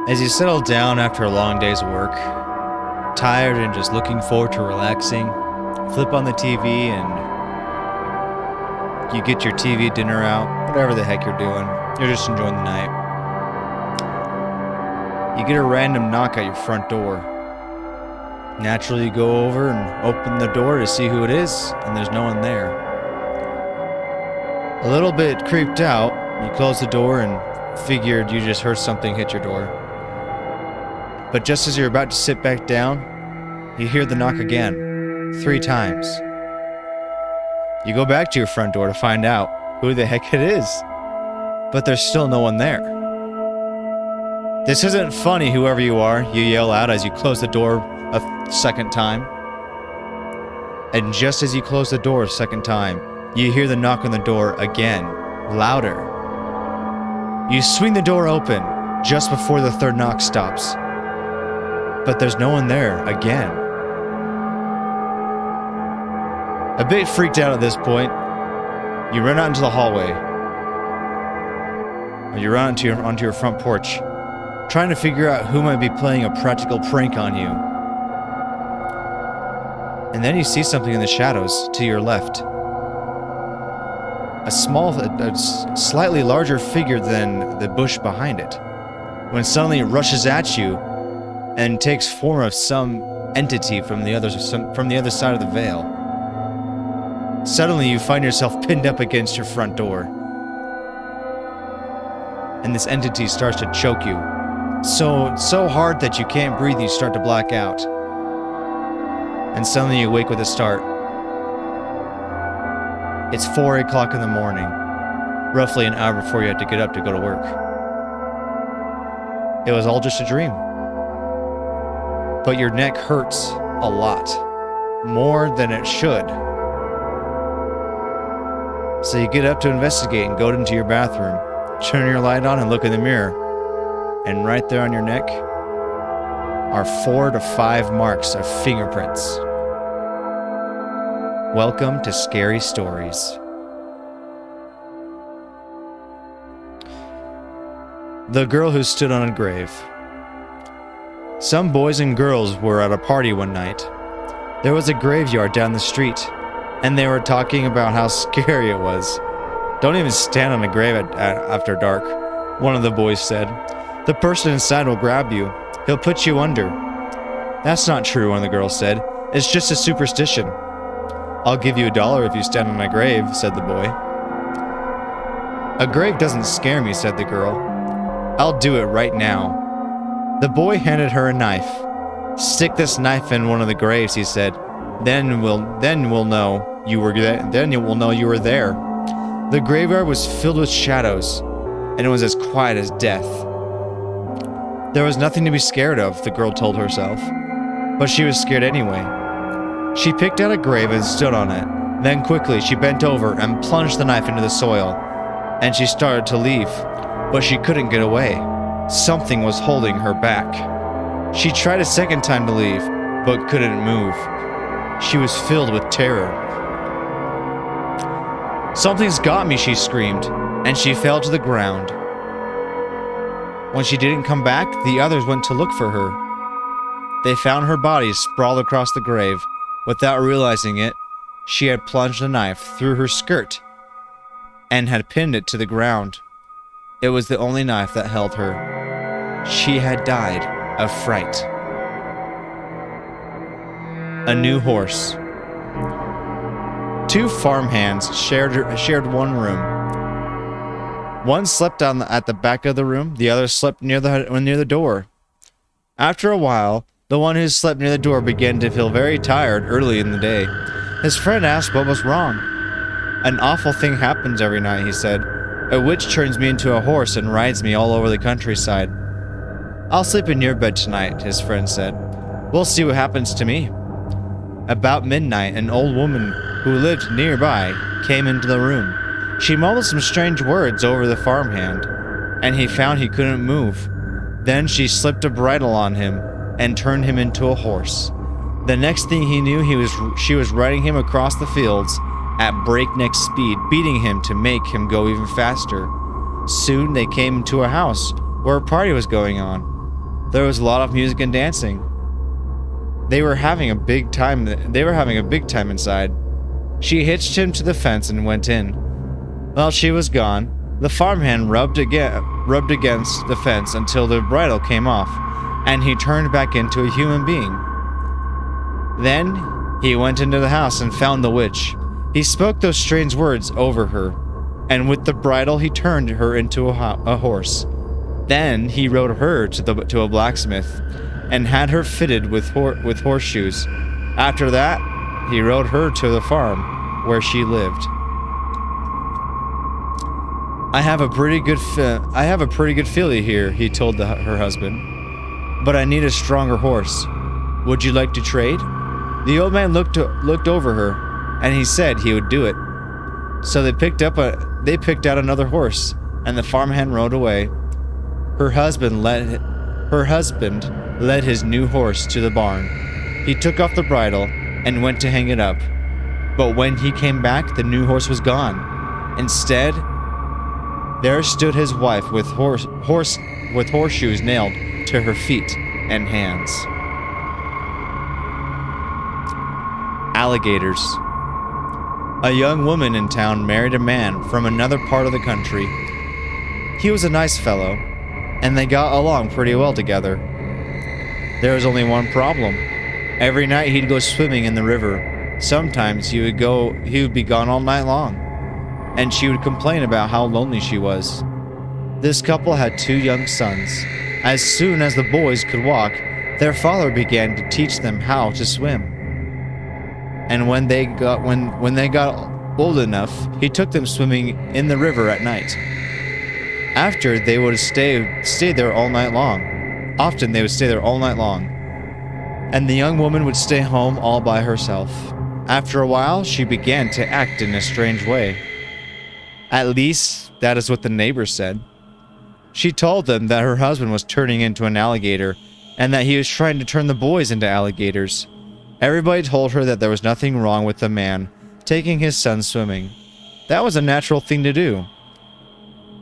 As you settle down after a long day's work, tired and just looking forward to relaxing, flip on the TV and you get your TV dinner out, whatever the heck you're doing. You're just enjoying the night. You get a random knock at your front door. Naturally, you go over and open the door to see who it is, and there's no one there. A little bit creeped out, you close the door and figured you just heard something hit your door. But just as you're about to sit back down, you hear the knock again, 3 times. You go back to your front door to find out who the heck it is, but there's still no one there. This isn't funny, whoever you are, you yell out as you close the door a second time. And just as you close the door a second time, you hear the knock on the door again, louder. You swing the door open just before the third knock stops. But there's no one there again. A bit freaked out at this point, you run out into the hallway. Or you run onto your front porch, trying to figure out who might be playing a practical prank on you. And then you see something in the shadows to your left. A slightly larger figure than the bush behind it, when suddenly it rushes at you and takes form of some entity from the other side of the veil. Suddenly you find yourself pinned up against your front door. And this entity starts to choke you. So hard that you can't breathe, you start to black out. And suddenly you wake with a start. It's 4 o'clock in the morning, roughly an hour before you have to get up to go to work. It was all just a dream. But your neck hurts a lot, more than it should. So you get up to investigate and go into your bathroom, turn your light on and look in the mirror. And right there on your neck are 4 to 5 marks of fingerprints. Welcome to Scary Stories. The Girl Who Stood on a Grave. Some boys and girls were at a party one night. There was a graveyard down the street, and they were talking about how scary it was. "Don't even stand on a grave after dark," one of the boys said. "The person inside will grab you. He'll put you under." "That's not true," one of the girls said. "It's just a superstition." "I'll give you $1 if you stand on a grave," said the boy. "A grave doesn't scare me," said the girl. "I'll do it right now." The boy handed her a knife. "Stick this knife in one of the graves," he said. Then we'll know you were there. Then you will know you were there." The graveyard was filled with shadows, and it was as quiet as death. There was nothing to be scared of, the girl told herself, but she was scared anyway. She picked out a grave and stood on it. Then quickly she bent over and plunged the knife into the soil, and she started to leave, but she couldn't get away. Something was holding her back. She tried a second time to leave, but couldn't move. She was filled with terror. "Something's got me," she screamed, and she fell to the ground. When she didn't come back, the others went to look for her. They found her body sprawled across the grave. Without realizing it, she had plunged a knife through her skirt and had pinned it to the ground. It was the only knife that held her. She had died of fright. A new horse. 2 farmhands shared one room. One slept at the back of the room, the other slept near the door. After a while, the one who slept near the door began to feel very tired early in the day. His friend asked what was wrong. "An awful thing happens every night," he said. "A witch turns me into a horse and rides me all over the countryside." "I'll sleep in your bed tonight," his friend said. "We'll see what happens to me." About midnight, an old woman who lived nearby came into the room. She mumbled some strange words over the farmhand, and he found he couldn't move. Then she slipped a bridle on him and turned him into a horse. The next thing he knew, she was riding him across the fields at breakneck speed, beating him to make him go even faster. Soon they came to a house where a party was going on. There was a lot of music and dancing. They were having a big time inside. She hitched him to the fence and went in. While she was gone, the farmhand rubbed against the fence until the bridle came off, and he turned back into a human being. Then he went into the house and found the witch. He spoke those strange words over her, and with the bridle he turned her into a horse. Then he rode her to a blacksmith and had her fitted with horseshoes. After that, he rode her to the farm where she lived. I have a pretty good filly here, he told her husband, but I need a stronger horse. Would you like to trade? The old man looked over her, and he said he would do it. So they picked out another horse, and the farmhand rode away. Her husband led his new horse to the barn. He took off the bridle and went to hang it up. But when he came back, the new horse was gone. Instead, there stood his wife with horseshoes nailed to her feet and hands. Alligators. A young woman in town married a man from another part of the country. He was a nice fellow, and they got along pretty well together. There was only one problem. Every night he'd go swimming in the river. Sometimes he would be gone all night long, and she would complain about how lonely she was. This couple had 2 young sons. As soon as the boys could walk, their father began to teach them how to swim. And when they got old enough, he took them swimming in the river at night. After, they would stay there all night long. Often they would stay there all night long. And the young woman would stay home all by herself. After a while, she began to act in a strange way. At least, that is what the neighbors said. She told them that her husband was turning into an alligator, and that he was trying to turn the boys into alligators. Everybody told her that there was nothing wrong with the man taking his son swimming. That was a natural thing to do.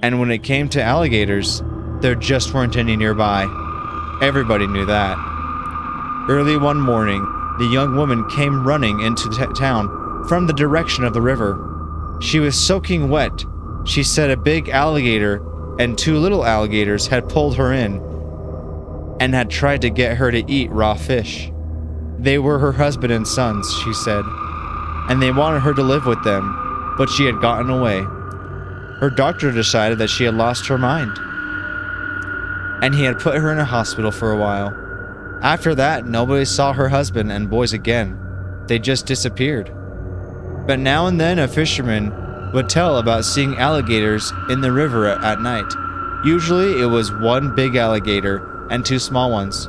And when it came to alligators, there just weren't any nearby. Everybody knew that. Early one morning, the young woman came running into town from the direction of the river. She was soaking wet. She said a big alligator and 2 little alligators had pulled her in and had tried to get her to eat raw fish. They were her husband and sons, she said, and they wanted her to live with them, but she had gotten away. Her doctor decided that she had lost her mind, and he had put her in a hospital for a while. After that, nobody saw her husband and boys again. They just disappeared. But now and then a fisherman would tell about seeing alligators in the river at night. Usually it was 1 big alligator and 2 small ones.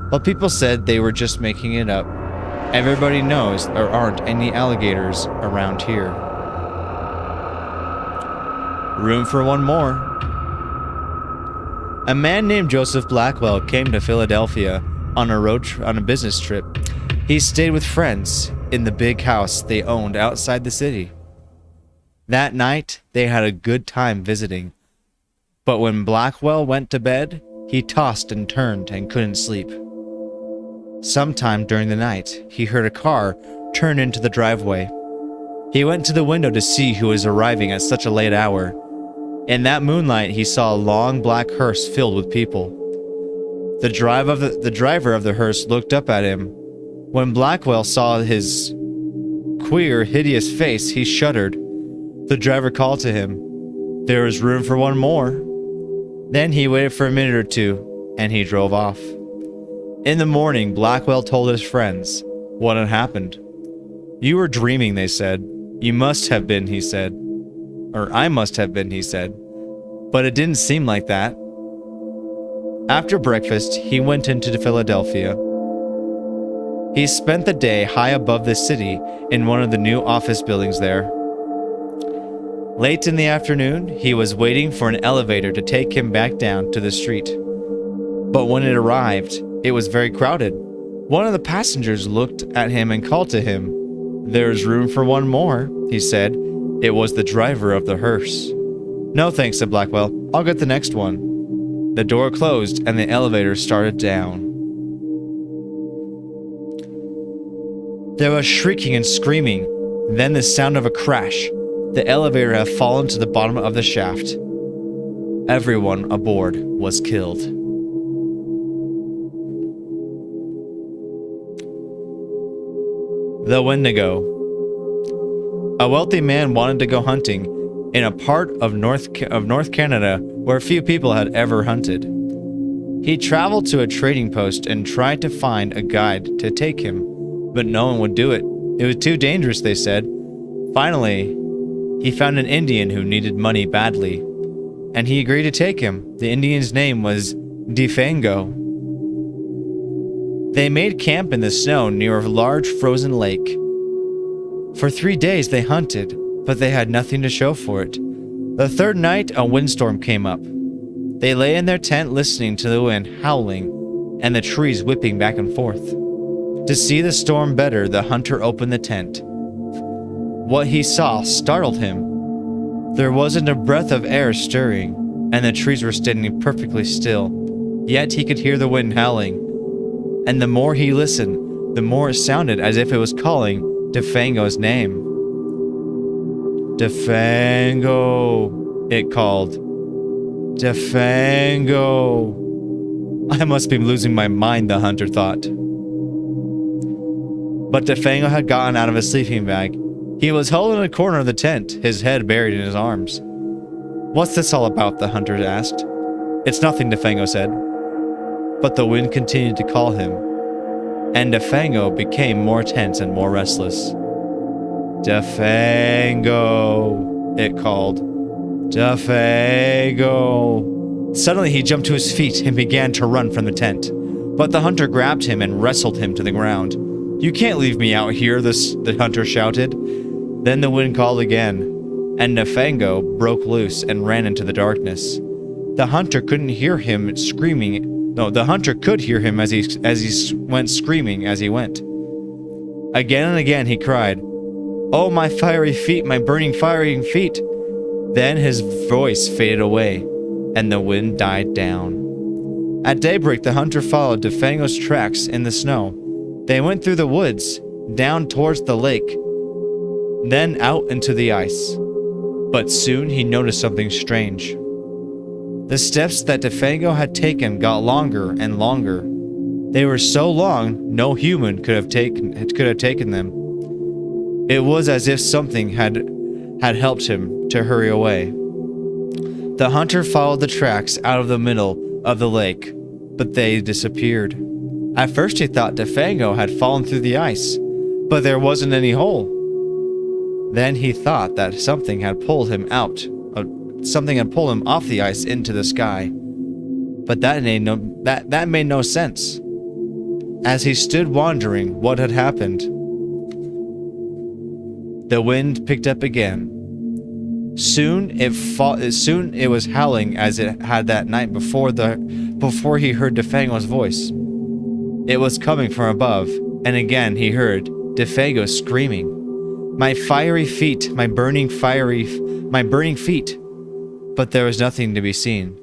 But people said they were just making it up. Everybody knows there aren't any alligators around here. Room for one more. A man named Joseph Blackwell came to Philadelphia on a business trip. He stayed with friends in the big house they owned outside the city. That night, they had a good time visiting. But when Blackwell went to bed, he tossed and turned and couldn't sleep. Sometime during the night, he heard a car turn into the driveway. He went to the window to see who was arriving at such a late hour. In that moonlight, he saw a long black hearse filled with people. The driver of the hearse looked up at him. When Blackwell saw his queer, hideous face, he shuddered. The driver called to him, "There is room for one more." Then he waited for a minute or 2, and he drove off. In the morning, Blackwell told his friends what had happened. "You were dreaming," they said. "You must have been," he said. Or "I must have been," he said. "But it didn't seem like that." After breakfast, he went into Philadelphia. He spent the day high above the city in one of the new office buildings there. Late in the afternoon, he was waiting for an elevator to take him back down to the street. But when it arrived, it was very crowded. One of the passengers looked at him and called to him. "There's room for one more," he said. It was the driver of the hearse. "No thanks," said Blackwell. "I'll get the next one." The door closed and the elevator started down. There was shrieking and screaming, then the sound of a crash. The elevator had fallen to the bottom of the shaft. Everyone aboard was killed. The Wendigo. A wealthy man wanted to go hunting in a part of North Canada where few people had ever hunted. He traveled to a trading post and tried to find a guide to take him, but no one would do it. It was too dangerous, they said. Finally, he found an Indian who needed money badly, and he agreed to take him. The Indian's name was Defango. They made camp in the snow near a large frozen lake. For 3 days they hunted, but they had nothing to show for it. The third night, a windstorm came up. They lay in their tent listening to the wind howling and the trees whipping back and forth. To see the storm better, the hunter opened the tent. What he saw startled him. There wasn't a breath of air stirring, and the trees were standing perfectly still. Yet he could hear the wind howling. And the more he listened, the more it sounded as if it was calling Defango's name. Defango, it called. Defango. I must be losing my mind, the hunter thought. But Defango had gotten out of his sleeping bag. He was huddled in a corner of the tent, his head buried in his arms. What's this all about? The hunter asked. It's nothing, Defango said. But the wind continued to call him, and Defango became more tense and more restless. Defango, it called. Defango. Suddenly he jumped to his feet and began to run from the tent. But the hunter grabbed him and wrestled him to the ground. You can't leave me out here, the hunter shouted. Then the wind called again, and Defango broke loose and ran into the darkness. The hunter couldn't hear him screaming. No, the hunter could hear him as he went screaming as he went. Again and again he cried, "Oh, my fiery feet, my burning fiery feet!" Then his voice faded away, and the wind died down. At daybreak, the hunter followed Defango's tracks in the snow. They went through the woods, down towards the lake, then out into the ice. But soon he noticed something strange. The steps that Defango had taken got longer and longer. They were so long, no human could have taken them. It was as if something had helped him to hurry away. The hunter followed the tracks out of the middle of the lake, but they disappeared. At first he thought Defango had fallen through the ice, but there wasn't any hole. Then he thought that something had pulled him off the ice into the sky. But that made no sense. As he stood wondering what had happened, the wind picked up again. Soon it was howling as it had that night before he heard Defango's voice. It was coming from above, and again he heard Defango screaming, "My fiery feet, my burning feet." But there was nothing to be seen.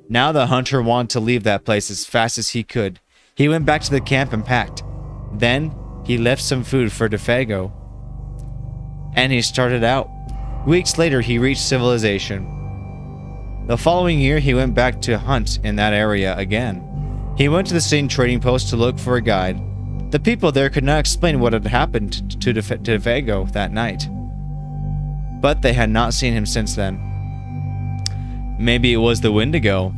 Now the hunter wanted to leave that place as fast as he could. He went back to the camp and packed. Then he left some food for Defango, and he started out. Weeks later, he reached civilization. The following year, he went back to hunt in that area again. He went to the same trading post to look for a guide. The people there could not explain what had happened to Defango that night, but they had not seen him since then. Maybe it was the Wendigo,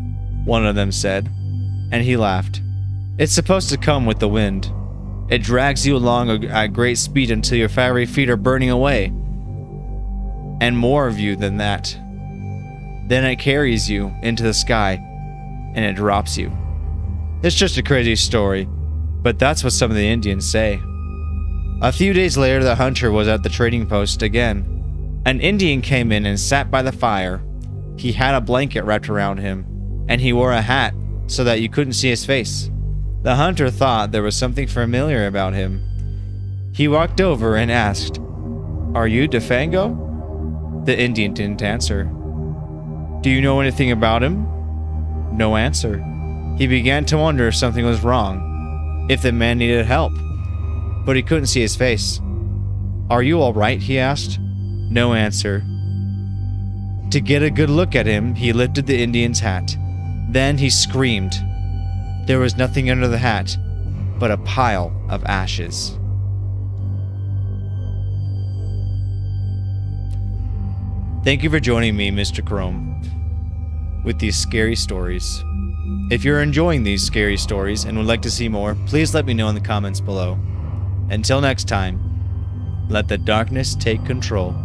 one of them said, and he laughed. It's supposed to come with the wind. It drags you along at great speed until your fiery feet are burning away, and more of you than that. Then it carries you into the sky, and it drops you. It's just a crazy story, but that's what some of the Indians say. A few days later, the hunter was at the trading post again. An Indian came in and sat by the fire. He had a blanket wrapped around him, and he wore a hat so that you couldn't see his face. The hunter thought there was something familiar about him. He walked over and asked, "Are you Defango?" The Indian didn't answer. "Do you know anything about him?" No answer. He began to wonder if something was wrong, if the man needed help, but he couldn't see his face. "Are you all right?" he asked. No answer. To get a good look at him, he lifted the Indian's hat. Then he screamed. There was nothing under the hat but a pile of ashes. Thank you for joining me, Mr. Chrome, with these scary stories. If you're enjoying these scary stories and would like to see more, please let me know in the comments below. Until next time, let the darkness take control.